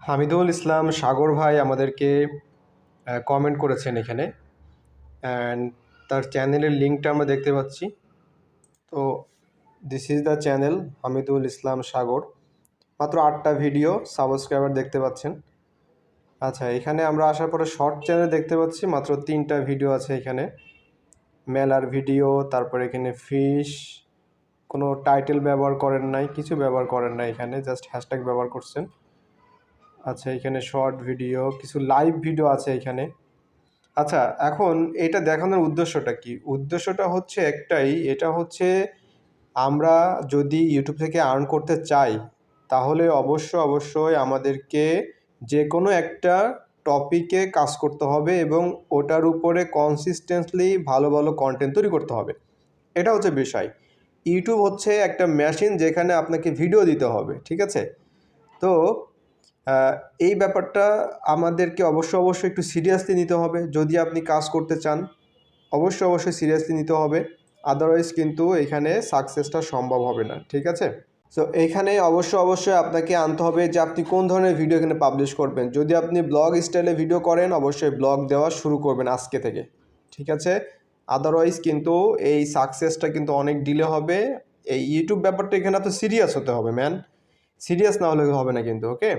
হামিদুল ইসলাম সাগর ভাই আমাদেরকে কমেন্ট করেছেন এখানে, অ্যান্ড তার চ্যানেলের লিঙ্কটা আমরা দেখতে পাচ্ছি। তো this is the channel Hamidul Islam Sagar. মাত্র 8টা ভিডিও, সাবস্ক্রাইবার দেখতে পাচ্ছেন। আচ্ছা, এখানে আমরা আসার পরে শর্ট চ্যানেল দেখতে পাচ্ছি মাত্র 3টা ভিডিও আছে এখানে। মেলার ভিডিও, তারপরে এখানে ফিশ, কোনো টাইটেল ব্যবহার করেন নাই, কিছু ব্যবহার করেন নাই, এখানে জাস্ট হ্যাশট্যাগ ব্যবহার করছেন। আচ্ছা, এখানে শর্ট ভিডিও, কিছু লাইভ ভিডিও আছে এখানে। আচ্ছা, এখন এটা দেখানোর উদ্দেশ্যটা কি? উদ্দেশ্যটা হচ্ছে একটাই, এটা হচ্ছে আমরা যদি ইউটিউব থেকে আর্ন করতে চাই তাহলে অবশ্যই আমাদেরকে যে কোনো একটা টপিকে কাজ করতে হবে এবং ওটার উপরে কনসিস্টেন্টলি ভালো ভালো কন্টেন্ট তৈরি করতে হবে। এটা হচ্ছে বিষয়। ইউটিউব হচ্ছে একটা মেশিন যেখানে আপনাকে ভিডিও দিতে হবে, ঠিক আছে? তো এই ব্যাপারটা আমাদেরকে অবশ্যই একটু সিরিয়াসলি নিতে হবে। যদি আপনি কাজ করতে চান অবশ্যই সিরিয়াসলি নিতে হবে, আদারওয়াইজ কিন্তু এখানে সাকসেসটা সম্ভব হবে না, ঠিক আছে? সো এইখানে অবশ্যই আপনাকে আনতে হবে যে আপনি কোন ধরনের ভিডিও এখানে পাবলিশ করবেন। যদি আপনি ব্লগ স্টাইলে ভিডিও করেন অবশ্যই ব্লগ দেওয়া শুরু করবেন আজকে থেকে, ঠিক আছে? আদারওয়াইজ কিন্তু এই সাকসেসটা কিন্তু অনেক ডিলে হবে। এই ইউটিউব ব্যাপারটা এখানে তো সিরিয়াস হতে হবে ম্যান, সিরিয়াস না হলে হবে না কিন্তু, ওকে?